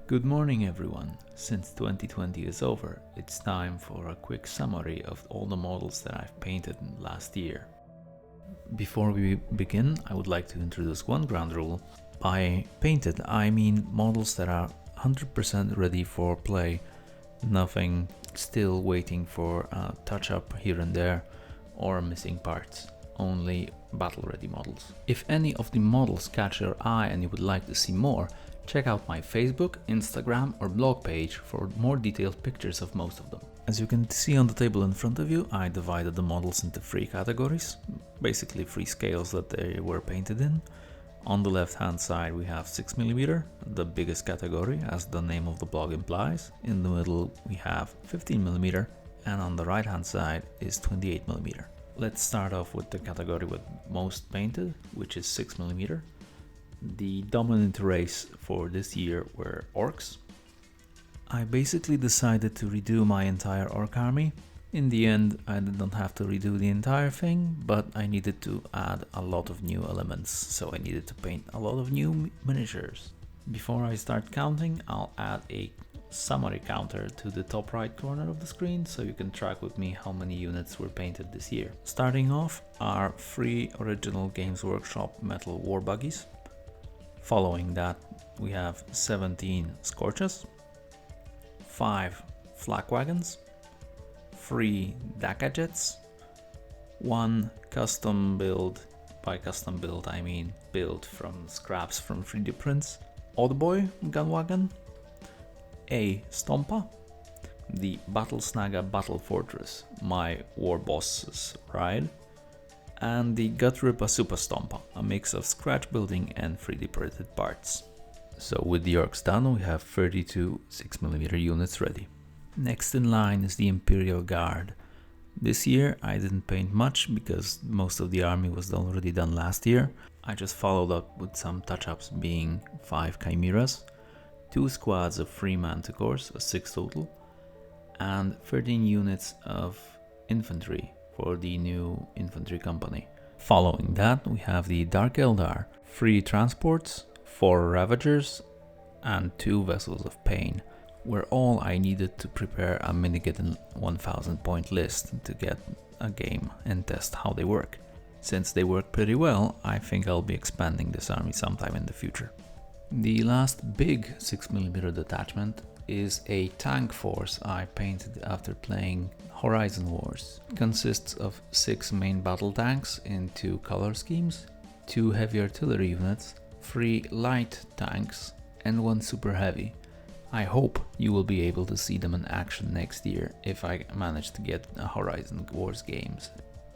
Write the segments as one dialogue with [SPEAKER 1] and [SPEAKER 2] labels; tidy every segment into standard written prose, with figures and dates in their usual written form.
[SPEAKER 1] Good morning everyone. Since 2020 is over, it's time for a quick summary of all the models that I've painted in last year. Before we begin, I would like to introduce one ground rule. By painted, I mean models that are 100% ready for play, nothing still waiting for a touch-up here and there or missing parts. Only battle-ready models. If any of the models catch your eye and you would like to see more, check out my Facebook, Instagram or blog page for more detailed pictures of most of them. As you can see on the table in front of you, I divided the models into 3 categories, basically 3 scales that they were painted in. On the left hand side we have 6mm, the biggest category as the name of the blog implies. In the middle we have 15mm and on the right hand side is 28mm. Let's start off with the category with most painted, which is 6mm. The dominant race for this year were orcs. I basically decided to redo my entire orc army. In the end, I did not have to redo the entire thing, but I needed to add a lot of new elements, so I needed to paint a lot of new miniatures. Before I start counting, I'll add a summary counter to the top right corner of the screen so you can track with me how many units were painted this year. Starting off are 3 original Games Workshop metal war buggies. Following that we have 17 Scorches, 5 flak wagons, 3 Daka jets, 1 custom build, by custom build I mean built from scraps from 3D prints, Oddboy gun wagon, a Stompa, the Battle Snaga Battle Fortress, my war boss's ride, and the Gutrippa Super Stompa, a mix of scratch building and 3D printed parts. So with the orcs done, we have 32 6mm units ready. Next in line is the Imperial Guard. This year I didn't paint much because most of the army was already done last year. I just followed up with some touch-ups, being 5 Chimeras, 2 squads of 3 Manticores, 6 total, and 13 units of infantry for the new infantry company. Following that we have the Dark Eldar, 3 transports, 4 Ravagers and 2 Vessels of Pain, were all I needed to prepare a Minigeddon 1000 point list to get a game and test how they work. Since they work pretty well, I think I'll be expanding this army sometime in the future. The last big 6mm detachment is a tank force I painted after playing Horizon Wars. It consists of 6 main battle tanks in 2 color schemes, 2 heavy artillery units, 3 light tanks and 1 super heavy. I hope you will be able to see them in action next year if I manage to get a Horizon Wars games.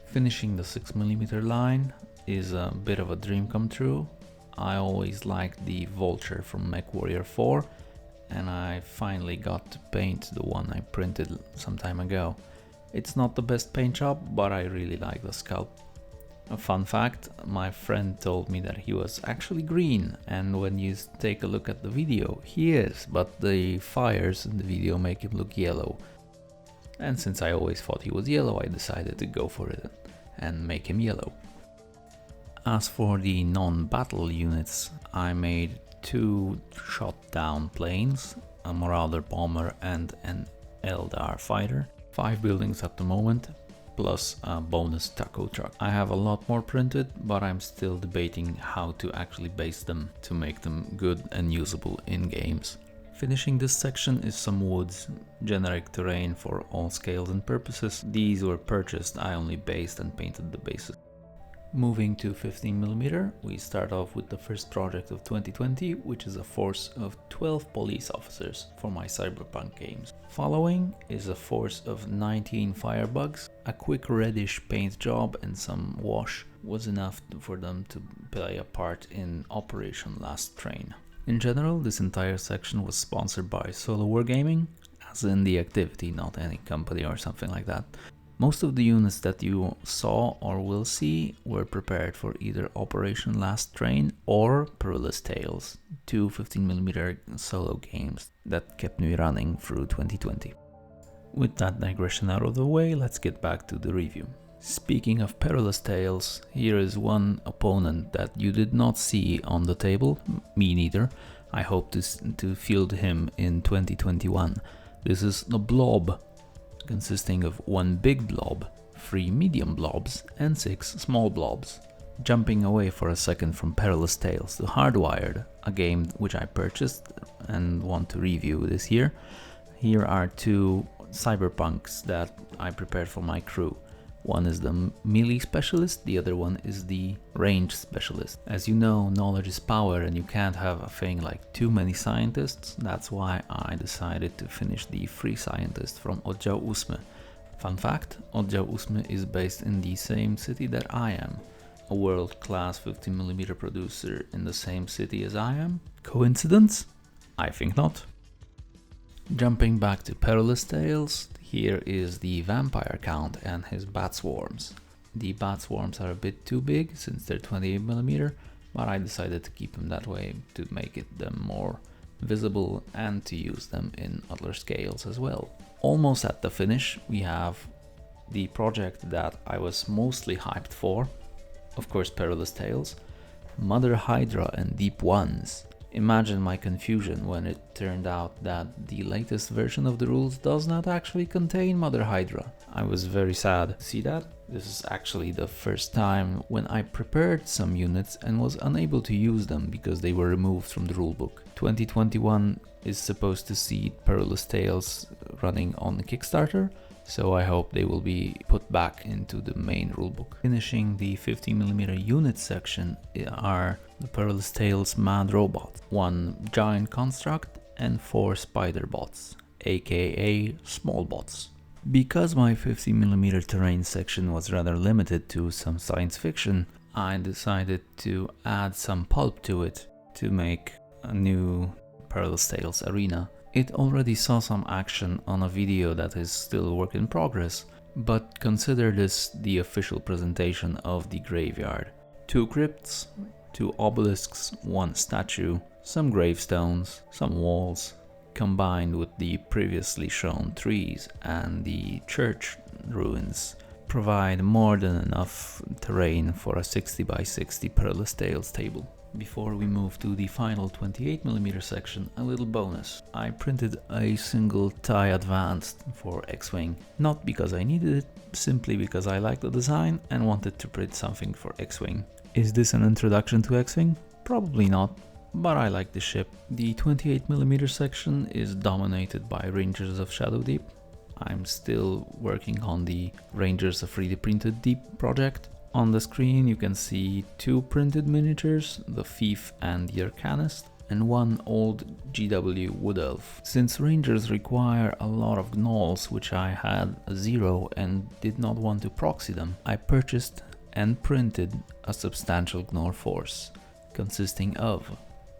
[SPEAKER 1] Finishing the 6mm line is a bit of a dream come true. I always liked the Vulture from MechWarrior 4 and I finally got to paint the one I printed some time ago. It's not the best paint job, but I really like the sculpt. A fun fact, my friend told me that he was actually green, and when you take a look at the video, he is, but the fires in the video make him look yellow. And since I always thought he was yellow, I decided to go for it and make him yellow. As for the non-battle units, I made 2 shot-down planes, a Marauder bomber and an Eldar fighter, 5 buildings at the moment, plus a bonus taco truck. I have a lot more printed, but I'm still debating how to actually base them to make them good and usable in games. Finishing this section is some woods, generic terrain for all scales and purposes. These were purchased, I only based and painted the bases. Moving to 15mm, we start off with the first project of 2020, which is a force of 12 police officers for my Cyberpunk games. Following is a force of 19 firebugs. A quick reddish paint job and some wash was enough for them to play a part in Operation Last Train. In general, this entire section was sponsored by Solo Wargaming, as in the activity, not any company or something like that. Most of the units that you saw or will see were prepared for either Operation Last Train or Perilous Tales, 2 15mm solo games that kept me running through 2020. With that digression out of the way, let's get back to the review. Speaking of perilous tales, here is one opponent that you did not see on the table, me neither. I hope to field him in 2021. This is the Blob, consisting of one big blob, 3 medium blobs, and 6 small blobs. Jumping away for a second from Perilous Tales to Hardwired, a game which I purchased and want to review this year. Here are 2 cyberpunks that I prepared for my crew. One is the melee specialist, the other one is the range specialist. As you know, knowledge is power and you can't have a thing like too many scientists. That's why I decided to finish the free scientist from Oddział 8. Fun fact, Oddział 8 is based in the same city that I am. A world-class 50mm producer in the same city as I am? Coincidence? I think not. Jumping back to Perilous Tales, here is the Vampire Count and his bat swarms. The bat swarms are a bit too big since they're 28mm, but I decided to keep them that way to make them more visible and to use them in other scales as well. Almost at the finish, we have the project that I was mostly hyped for, of course Perilous Tales, Mother Hydra and Deep Ones. Imagine my confusion when it turned out that the latest version of the rules does not actually contain Mother Hydra. I was very sad. See that? This is actually the first time when I prepared some units and was unable to use them because they were removed from the rulebook. 2021 is supposed to see Perilous Tales running on Kickstarter, so I hope they will be put back into the main rulebook. Finishing the 50mm unit section are the Perilous Tales Mad Robot, 1 giant construct and 4 spider bots, aka small bots. Because my 50mm terrain section was rather limited to some science fiction, I decided to add some pulp to it to make a new Perilous Tales arena. It already saw some action on a video that is still a work in progress, but consider this the official presentation of the graveyard. 2 crypts, 2 obelisks, 1 statue, some gravestones, some walls, combined with the previously shown trees and the church ruins, provide more than enough terrain for a 60x60 Perilous Tales table. Before we move to the final 28mm section, a little bonus. I printed a single TIE Advanced for X-Wing, not because I needed it, simply because I liked the design and wanted to print something for X-Wing. Is this an introduction to X-Wing? Probably not, but I like the ship. The 28mm section is dominated by Rangers of Shadow Deep. I'm still working on the Rangers of 3D Printed Deep project. On the screen you can see 2 printed miniatures, the Thief and the Arcanist, and 1 old GW Wood Elf. Since Rangers require a lot of gnolls, which I had 0 and did not want to proxy them, I purchased and printed a substantial gnoll force, consisting of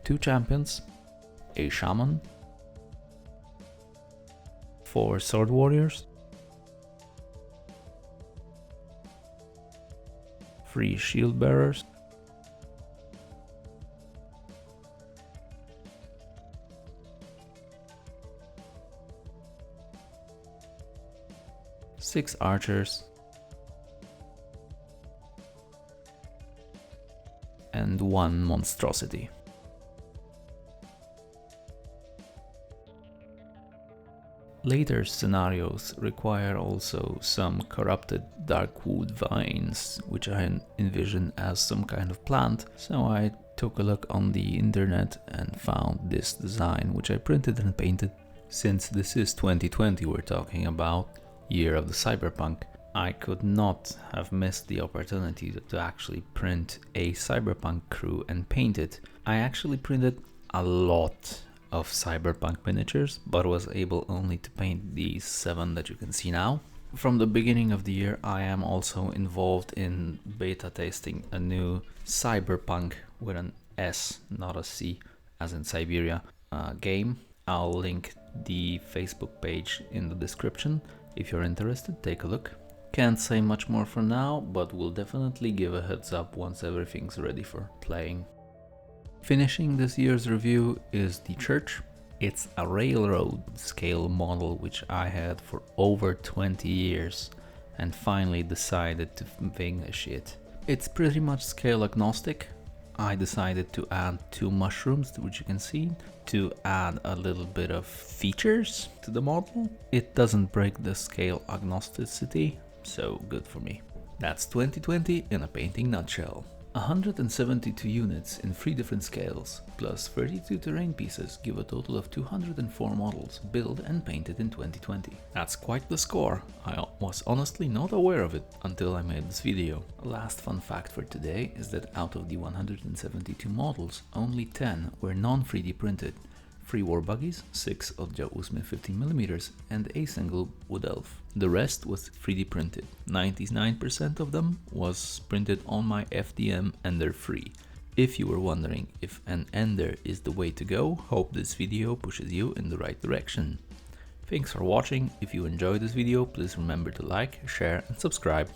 [SPEAKER 1] 2 champions, a shaman, 4 sword warriors, 3 shield bearers, 6 archers, and 1 monstrosity. Later scenarios require also some corrupted darkwood vines, which I envision as some kind of plant, so I took a look on the internet and found this design, which I printed and painted. Since this is 2020 we're talking about, year of the cyberpunk, I could not have missed the opportunity to actually print a cyberpunk crew and paint it. I actually printed a lot of cyberpunk miniatures, but was able only to paint these 7 that you can see now. From the beginning of the year I am also involved in beta testing a new cyberpunk with an S, not a C, as in Siberia, game. I'll link the Facebook page in the description. If you're interested, take a look. Can't say much more for now, but we'll definitely give a heads up once everything's ready for playing. Finishing this year's review is the church. It's a railroad scale model which I had for over 20 years and finally decided to finish it. It's pretty much scale agnostic. I decided to add 2 mushrooms, which you can see, to add a little bit of features to the model. It doesn't break the scale agnosticity, so good for me. That's 2020 in a painting nutshell. 172 units in 3 different scales, plus 32 terrain pieces give a total of 204 models built and painted in 2020. That's quite the score. I was honestly not aware of it until I made this video. A last fun fact for today is that out of the 172 models, only 10 were non-3D printed. 3 war buggies, 6 Odja Usme 15mm and a single wood elf. The rest was 3D printed. 99% of them was printed on my FDM Ender 3. If you were wondering if an Ender is the way to go, hope this video pushes you in the right direction. Thanks for watching. If you enjoyed this video, please remember to like, share and subscribe.